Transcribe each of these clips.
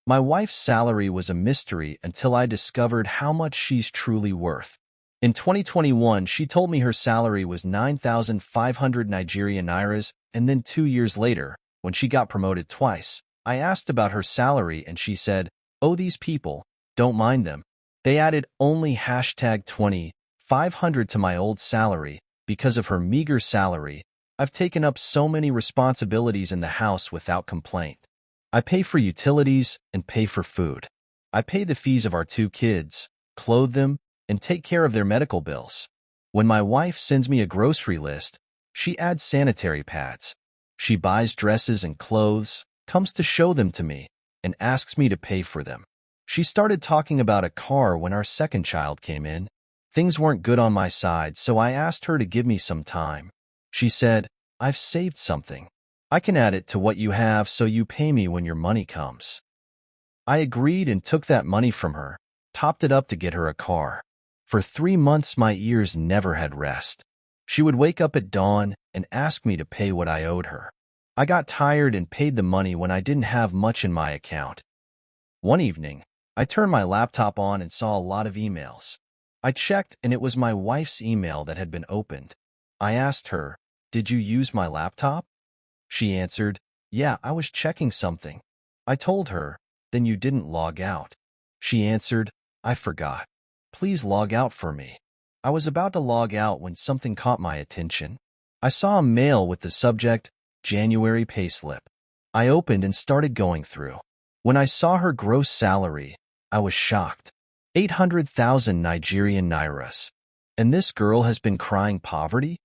My wife's salary was a mystery until I discovered how much she's truly worth. In 2021, she told me her salary was 9,500 Nigerian nairas, and then 2 years later, when she got promoted twice, I asked about her salary and she said, "Oh, these people, don't mind them. They added only hashtag 2,500 to my old salary. Because of her meager salary, I've taken up so many responsibilities in the house without complaint. I pay for utilities and pay for food. I pay the fees of our 2 kids, clothe them, and take care of their medical bills. When my wife sends me a grocery list, she adds sanitary pads. She buys dresses and clothes, comes to show them to me, and asks me to pay for them. She started talking about a car when our second child came in. Things weren't good on my side, so I asked her to give me some time. She said, 'I've saved something. I can add it to what you have so you pay me when your money comes.' I agreed and took that money from her, topped it up to get her a car. For 3 months, my ears never had rest. She would wake up at dawn and ask me to pay what I owed her. I got tired and paid the money when I didn't have much in my account. One evening, I turned my laptop on and saw a lot of emails. I checked, and it was my wife's email that had been opened. I asked her, 'Did you use my laptop?' She answered, 'Yeah, I was checking something.' I told her, 'Then you didn't log out.' She answered, 'I forgot. Please log out for me.' I was about to log out when something caught my attention. I saw a mail with the subject, January payslip. I opened and started going through. When I saw her gross salary, I was shocked. 800,000 Nigerian nairas. And this girl has been crying poverty?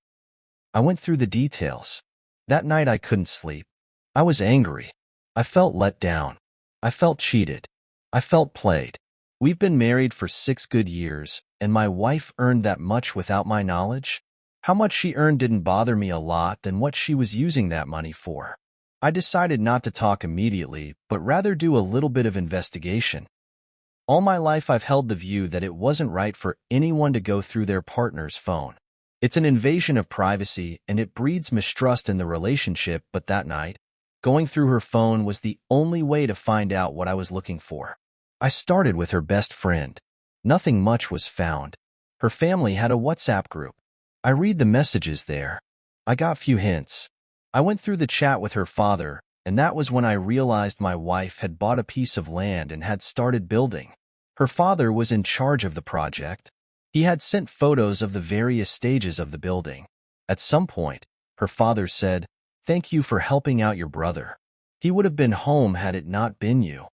I went through the details. That night I couldn't sleep. I was angry. I felt let down. I felt cheated. I felt played. We've been married for 6 good years, and my wife earned that much without my knowledge? How much she earned didn't bother me a lot than what she was using that money for. I decided not to talk immediately, but rather do a little bit of investigation. All my life I've held the view that it wasn't right for anyone to go through their partner's phone. It's an invasion of privacy, and it breeds mistrust in the relationship, but that night, going through her phone was the only way to find out what I was looking for. I started with her best friend. Nothing much was found. Her family had a WhatsApp group. I read the messages there. I got few hints. I went through the chat with her father, and that was when I realized my wife had bought a piece of land and had started building. Her father was in charge of the project. He had sent photos of the various stages of the building. At some point, her father said, "Thank you for helping out your brother. He would have been home had it not been you."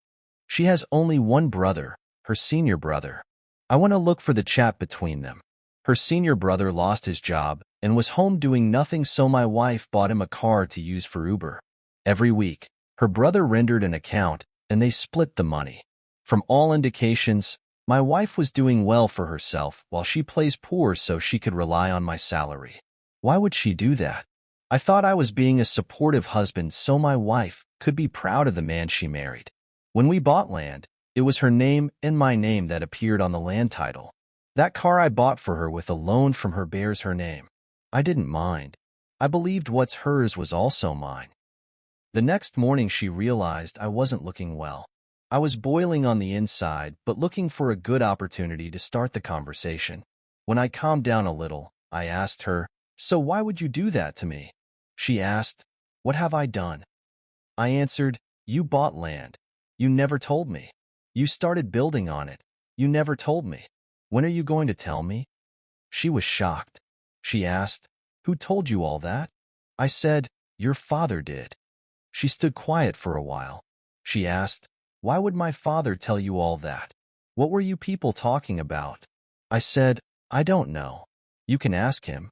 She has only one brother, her senior brother. I went to look for the chat between them. Her senior brother lost his job and was home doing nothing, so my wife bought him a car to use for Uber. Every week, her brother rendered an account, and they split the money. From all indications, my wife was doing well for herself while she plays poor so she could rely on my salary. Why would she do that? I thought I was being a supportive husband so my wife could be proud of the man she married. When we bought land, it was her name and my name that appeared on the land title. That car I bought for her with a loan from her bears her name. I didn't mind. I believed what's hers was also mine. The next morning she realized I wasn't looking well. I was boiling on the inside, but looking for a good opportunity to start the conversation. When I calmed down a little, I asked her, "So why would you do that to me?" She asked, "What have I done?" I answered, "You bought land. You never told me. You started building on it. You never told me. When are you going to tell me?" She was shocked. She asked, "Who told you all that?" I said, "Your father did." She stood quiet for a while. She asked, "Why would my father tell you all that? What were you people talking about?" I said, "I don't know. You can ask him."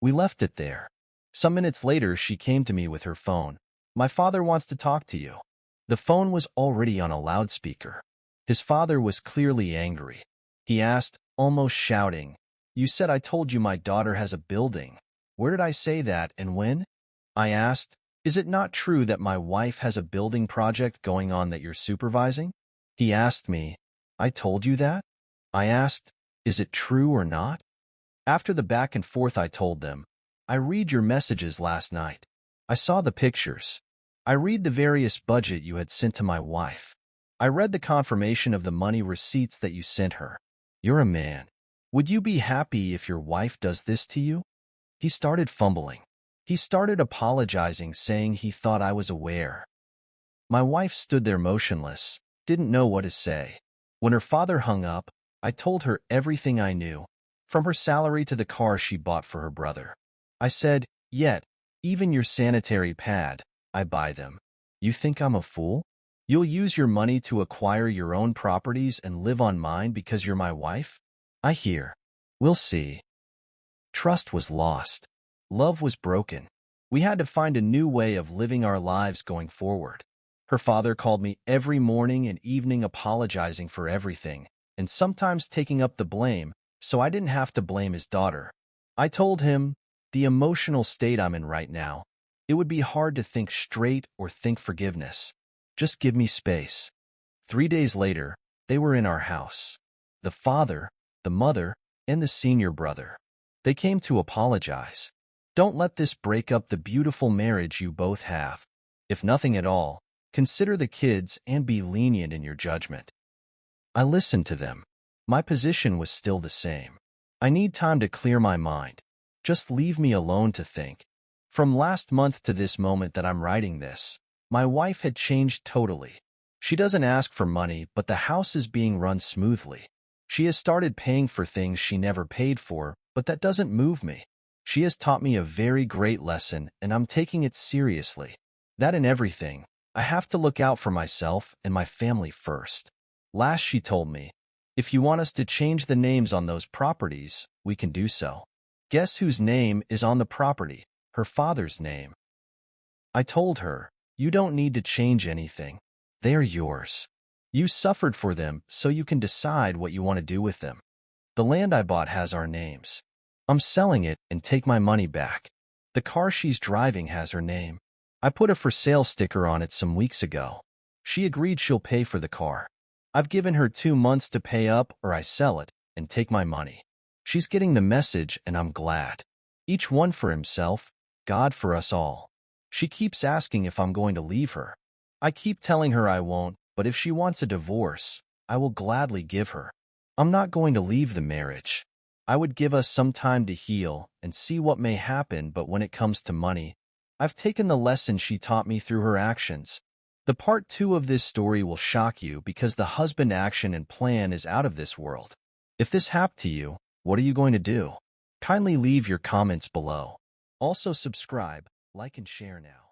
We left it there. Some minutes later, she came to me with her phone. "My father wants to talk to you." The phone was already on a loudspeaker. His father was clearly angry. He asked, almost shouting, "You said I told you my daughter has a building. Where did I say that and when?" I asked, "Is it not true that my wife has a building project going on that you're supervising?" He asked me, "I told you that?" I asked, "Is it true or not?" After the back and forth I told them, "I read your messages last night. I saw the pictures. I read the various budget you had sent to my wife. I read the confirmation of the money receipts that you sent her. You're a man. Would you be happy if your wife does this to you? He started fumbling. He started apologizing, saying he thought I was aware. My wife stood there motionless, didn't know what to say. When her father hung up, I told her everything I knew, from her salary to the car she bought for her brother. I said, "Yet, even your sanitary pad, I buy them. You think I'm a fool? You'll use your money to acquire your own properties and live on mine because you're my wife? I hear. We'll see." Trust was lost. Love was broken. We had to find a new way of living our lives going forward. Her father called me every morning and evening apologizing for everything, and sometimes taking up the blame, so I didn't have to blame his daughter. I told him, the emotional state I'm in right now, it would be hard to think straight or think forgiveness. Just give me space. 3 days later, they were in our house. The father, the mother, and the senior brother. They came to apologize. Don't let this break up the beautiful marriage you both have. If nothing at all, consider the kids and be lenient in your judgment. I listened to them. My position was still the same. I need time to clear my mind. Just leave me alone to think. From last month to this moment that I'm writing this, my wife had changed totally. She doesn't ask for money, but the house is being run smoothly. She has started paying for things she never paid for, but that doesn't move me. She has taught me a very great lesson, and I'm taking it seriously. That in everything, I have to look out for myself and my family first. Last she told me, if you want us to change the names on those properties, we can do so. Guess whose name is on the property? Her father's name. I told her, you don't need to change anything. They are yours. You suffered for them, so you can decide what you want to do with them. The land I bought has our names. I'm selling it and take my money back. The car she's driving has her name. I put a for sale sticker on it some weeks ago. She agreed she'll pay for the car. I've given her 2 months to pay up or I sell it and take my money. She's getting the message and I'm glad. Each one for himself, God for us all. She keeps asking if I'm going to leave her. I keep telling her I won't, but if she wants a divorce, I will gladly give her. I'm not going to leave the marriage. I would give us some time to heal and see what may happen, but when it comes to money, I've taken the lesson she taught me through her actions. The part 2 of this story will shock you because the husband action and plan is out of this world. If this happened to you, what are you going to do? Kindly leave your comments below. Also subscribe, like and share now.